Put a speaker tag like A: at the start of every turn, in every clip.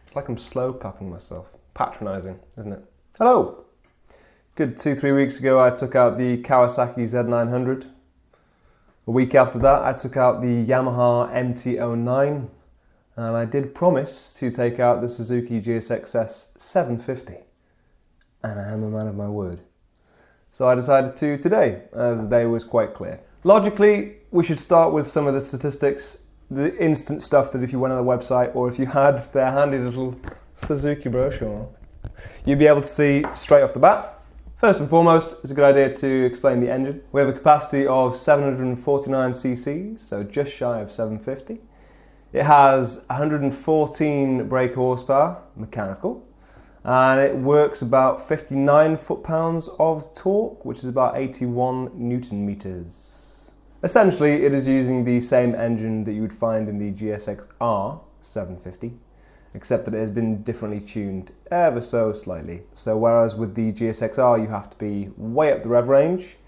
A: It's like I'm slow clapping myself. Patronising, isn't it? Hello! Good 2-3 weeks ago I took out the Kawasaki Z900. A week after that I took out the Yamaha MT-09. And I did promise to take out the Suzuki GSX-S 750. And I am a man of my word. So I decided to today, as the day was quite clear. Logically, we should start with some of the statistics, the instant stuff that if you went on the website or if you had their handy little Suzuki brochure, you'd be able to see straight off the bat. First and foremost, it's a good idea to explain the engine. We have a capacity of 749 cc's, so just shy of 750. It has 114 brake horsepower, mechanical, and it works about 59 foot-pounds of torque, which is about 81 newton meters. Essentially, it is using the same engine that you would find in the GSX-R 750, except that it has been differently tuned ever so slightly. So whereas with the GSX-R you have to be way up the rev range,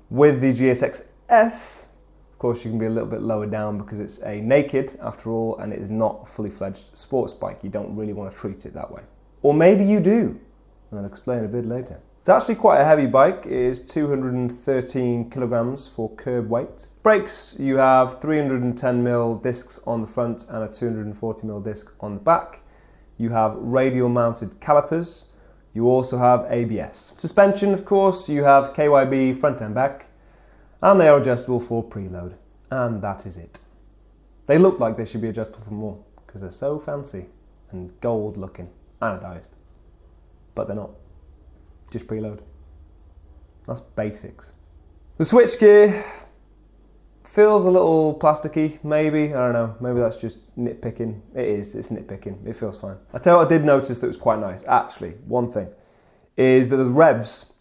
A: with the GSX-S, of course you can be a little bit lower down because it's a naked after all and it is not a fully fledged sports bike. You don't really want to treat it that way. Or maybe you do, and I'll explain a bit later. It's actually quite a heavy bike. It is 213 kilograms for curb weight. Brakes, you have 310mm discs on the front and a 240mm disc on the back. You have radial mounted calipers. You also have ABS. Suspension, of course, you have KYB front and back, and they are adjustable for preload. And that is it. They look like they should be adjustable for more because they're so fancy and gold looking, anodized, but they're not. Just preload. That's basics. The switchgear feels a little plasticky, maybe. I don't know. Maybe that's just nitpicking. It is. It's nitpicking. It feels fine. I tell you what I did notice that was quite nice. Actually, one thing is that the revs,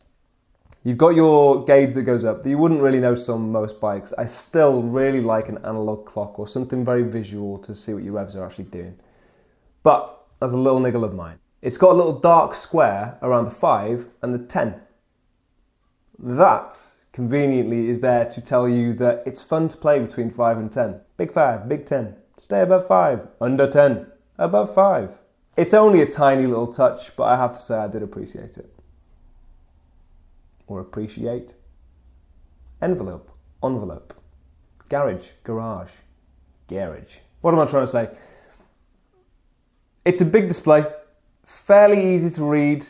A: you've got your gauge that goes up that you wouldn't really notice on most bikes. I still really like an analog clock or something very visual to see what your revs are actually doing. But as a little niggle of mine, it's got a little dark square around the 5 and the 10. That, conveniently, is there to tell you that it's fun to play between 5 and 10. Big 5, big 10. Stay above 5. Under 10. Above 5. It's only a tiny little touch, but I have to say I did appreciate it. Or appreciate. Envelope. Envelope. Garage. Garage. Garage. What am I trying to say? It's a big display. Fairly easy to read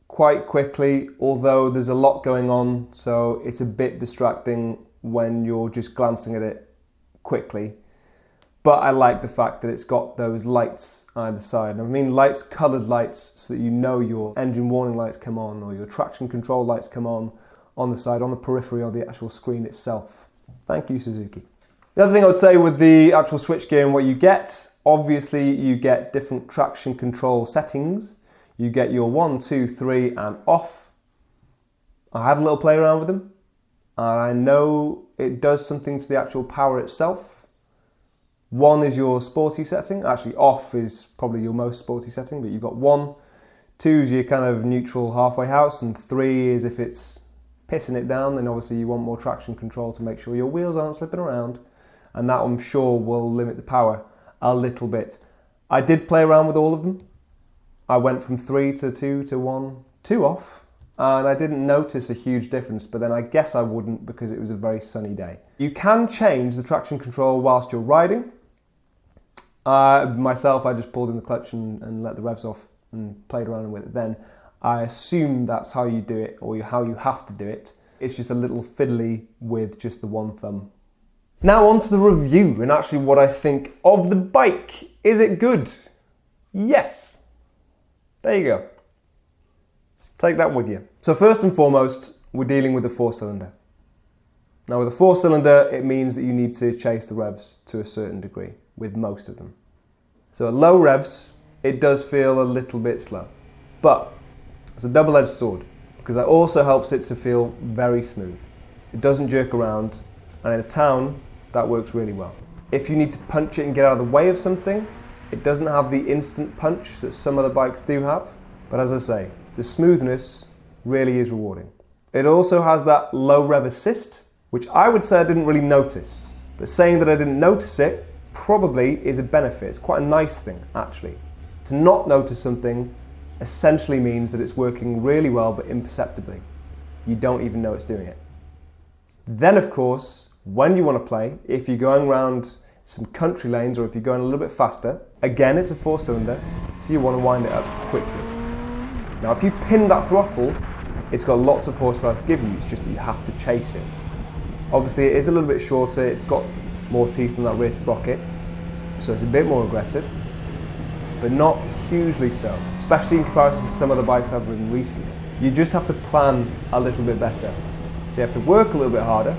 A: quite quickly, although there's a lot going on, so it's a bit distracting when you're just glancing at it quickly. But I like the fact that it's got those lights either side. I mean lights, coloured lights, so that you know your engine warning lights come on or your traction control lights come on the side, on the periphery of the actual screen itself. Thank you, Suzuki. The other thing I would say with the actual switchgear and what you get, obviously you get different traction control settings. You get your 1, 2, 3 and off. I had a little play around with them. I know it does something to the actual power itself. 1 is your sporty setting. Actually off is probably your most sporty setting, but you've got 1. 2 is your kind of neutral halfway house, and 3 is if it's pissing it down, then obviously you want more traction control to make sure your wheels aren't slipping around. And that I'm sure will limit the power a little bit. I did play around with all of them. I went from 3 to 2 to 1, 2 off, and I didn't notice a huge difference, but then I guess I wouldn't because it was a very sunny day. You can change the traction control whilst you're riding. Myself, I just pulled in the clutch and let the revs off and played around with it then. I assume that's how you do it, or how you have to do it. It's just a little fiddly with just the one thumb. Now on to the review and actually what I think of the bike. Is it good? Yes. There you go. Take that with you. So first and foremost, we're dealing with a 4-cylinder. Now with a 4-cylinder, it means that you need to chase the revs to a certain degree with most of them. So at low revs, it does feel a little bit slow. But it's a double-edged sword because that also helps it to feel very smooth. It doesn't jerk around, and in a town, that works really well. If you need to punch it and get out of the way of something, it doesn't have the instant punch that some other bikes do have. But as I say, the smoothness really is rewarding. It also has that low rev assist, which I would say I didn't really notice. But saying that I didn't notice it probably is a benefit. It's quite a nice thing, actually. To not notice something essentially means that it's working really well but imperceptibly. You don't even know it's doing it. Then of course, when you want to play, if you're going around some country lanes or if you're going a little bit faster, again it's a 4-cylinder, so you want to wind it up quickly. Now if you pin that throttle, it's got lots of horsepower to give you, it's just that you have to chase it. Obviously it is a little bit shorter, it's got more teeth than that rear sprocket, so it's a bit more aggressive, but not hugely so, especially in comparison to some other bikes I've ridden recently. You just have to plan a little bit better. So you have to work a little bit harder,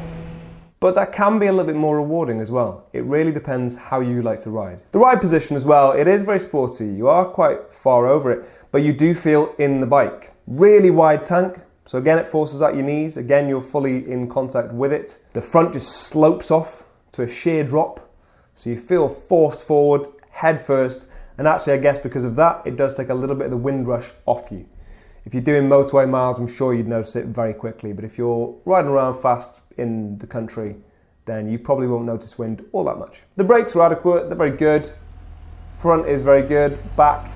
A: but that can be a little bit more rewarding as well. It really depends how you like to ride. The ride position as well, it is very sporty. You are quite far over it, but you do feel in the bike. Really wide tank, so again it forces out your knees. Again, you're fully in contact with it. The front just slopes off to a sheer drop, so you feel forced forward, head first, and actually I guess because of that, it does take a little bit of the wind rush off you. If you're doing motorway miles, I'm sure you'd notice it very quickly, but if you're riding around fast in the country, then you probably won't notice wind all that much. The brakes are adequate, they're very good. Front is very good, back,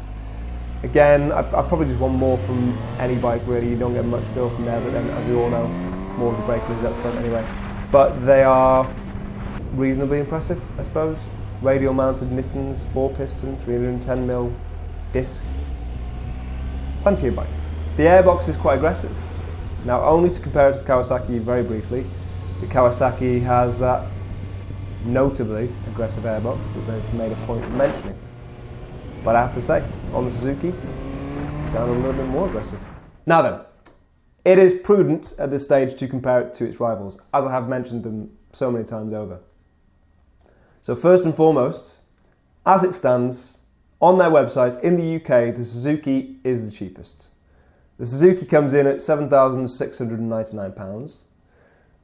A: again, I probably just want more from any bike really, you don't get much feel from there, but then as we all know, more of the brake is up front anyway. But they are reasonably impressive, I suppose. Radial mounted Nissans, 4-piston, 310mm disc, plenty of bike. The airbox is quite aggressive. Now, only to compare it to Kawasaki very briefly, the Kawasaki has that notably aggressive airbox that they've made a point of mentioning. But I have to say, on the Suzuki, it sounded a little bit more aggressive. Now then, it is prudent at this stage to compare it to its rivals, as I have mentioned them so many times over. So first and foremost, as it stands, on their websites in the UK, the Suzuki is the cheapest. The Suzuki comes in at £7,699.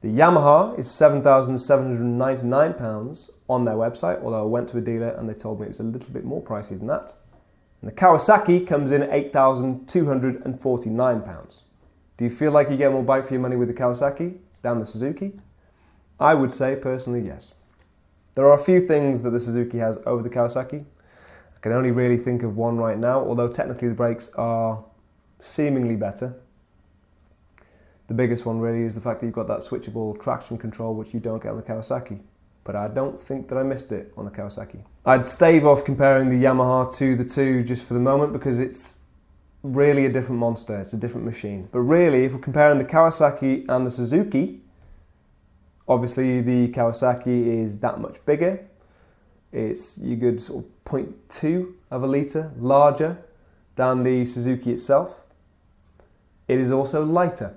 A: The Yamaha is £7,799 on their website, although I went to a dealer and they told me it was a little bit more pricey than that. And the Kawasaki comes in at £8,249. Do you feel like you get more bike for your money with the Kawasaki than the Suzuki? I would say personally yes. There are a few things that the Suzuki has over the Kawasaki. I can only really think of one right now, although technically the brakes are seemingly better. The biggest one really is the fact that you've got that switchable traction control, which you don't get on the Kawasaki. But I don't think that I missed it on the Kawasaki. I'd stave off comparing the Yamaha to the two just for the moment because it's really a different monster, it's a different machine. But really, if we're comparing the Kawasaki and the Suzuki, obviously the Kawasaki is that much bigger. It's you good sort of 0.2 of a litre larger than the Suzuki itself. It is also lighter.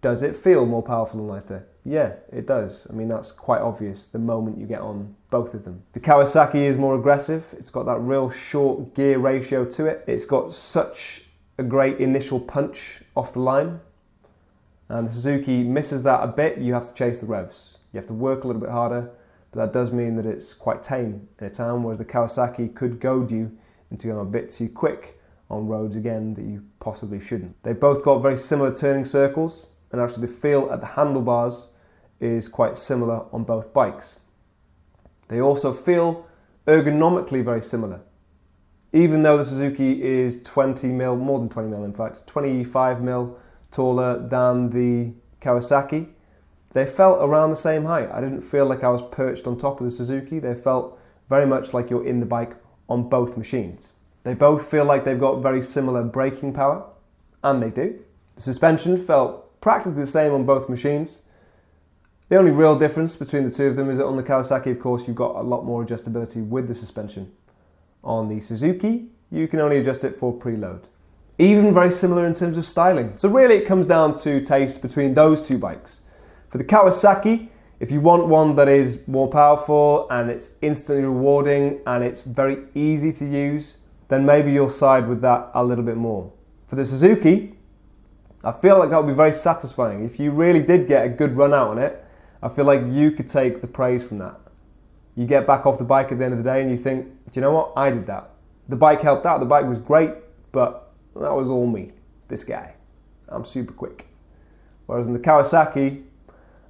A: Does it feel more powerful and lighter? Yeah, it does. I mean, that's quite obvious the moment you get on both of them. The Kawasaki is more aggressive. It's got that real short gear ratio to it. It's got such a great initial punch off the line. And the Suzuki misses that a bit. You have to chase the revs. You have to work a little bit harder, but that does mean that it's quite tame in a town, whereas the Kawasaki could goad you into going a bit too quick on roads again that you possibly shouldn't. They've both got very similar turning circles, and actually the feel at the handlebars is quite similar on both bikes. They also feel ergonomically very similar. Even though the Suzuki is 20mm, more than 20mm in fact, 25mm taller than the Kawasaki, they felt around the same height. I didn't feel like I was perched on top of the Suzuki. They felt very much like you're in the bike on both machines. They both feel like they've got very similar braking power, and they do. The suspension felt practically the same on both machines. The only real difference between the two of them is that on the Kawasaki, of course, you've got a lot more adjustability with the suspension. On the Suzuki, you can only adjust it for preload. Even very similar in terms of styling. So really it comes down to taste between those two bikes. For the Kawasaki, if you want one that is more powerful and it's instantly rewarding and it's very easy to use, then maybe you'll side with that a little bit more. For the Suzuki, I feel like that would be very satisfying. If you really did get a good run out on it, I feel like you could take the praise from that. You get back off the bike at the end of the day and you think, do you know what? I did that. The bike helped out, the bike was great, but that was all me, this guy. I'm super quick. Whereas in the Kawasaki,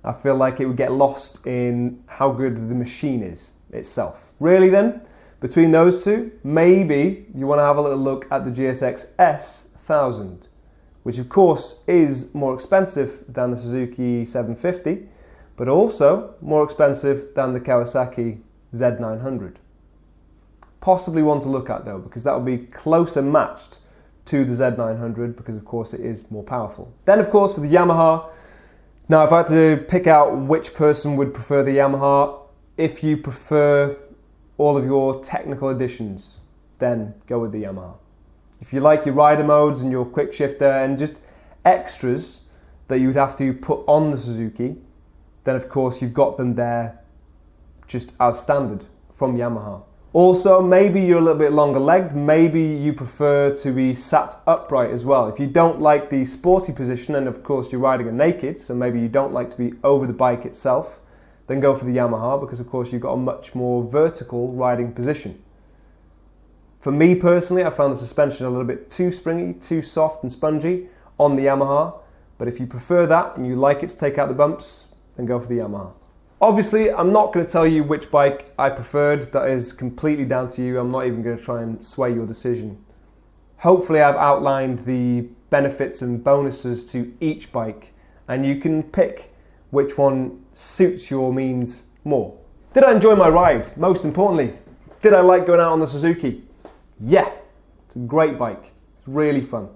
A: I feel like it would get lost in how good the machine is itself. Really then, Between those two, maybe you want to have a little look at the GSX S1000, which of course is more expensive than the Suzuki 750, but also more expensive than the Kawasaki Z900. Possibly one to look at though, because that will be closer matched to the Z900, because of course it is more powerful. Then of course for the Yamaha, now if I had to pick out which person would prefer the Yamaha, if you prefer all of your technical additions, then go with the Yamaha. If you like your rider modes and your quick shifter and just extras that you would have to put on the Suzuki, then of course you've got them there just as standard from Yamaha. Also, maybe you're a little bit longer legged, maybe you prefer to be sat upright as well. If you don't like the sporty position, and of course you're riding a naked, so maybe you don't like to be over the bike itself, then go for the Yamaha, because of course you've got a much more vertical riding position. For me personally, I found the suspension a little bit too springy, too soft and spongy on the Yamaha, but if you prefer that and you like it to take out the bumps, then go for the Yamaha. Obviously, I'm not going to tell you which bike I preferred. That is completely down to you. I'm not even going to try and sway your decision. Hopefully I've outlined the benefits and bonuses to each bike, and you can pick which one suits your means more. Did I enjoy my ride? Most importantly, did I like going out on the Suzuki? Yeah, it's a great bike. It's really fun.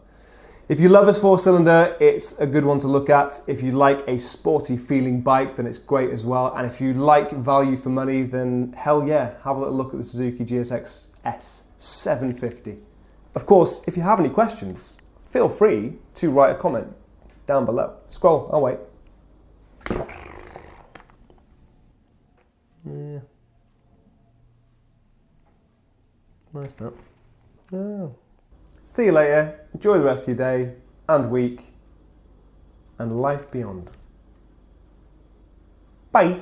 A: If you love a four-cylinder, it's a good one to look at. If you like a sporty feeling bike, then it's great as well. And if you like value for money, then hell yeah, have a little look at the Suzuki GSX S750. Of course, if you have any questions, feel free to write a comment down below. Scroll, I'll wait. Yeah. Nice that. Oh. See you later. Enjoy the rest of your day and week and life beyond. Bye.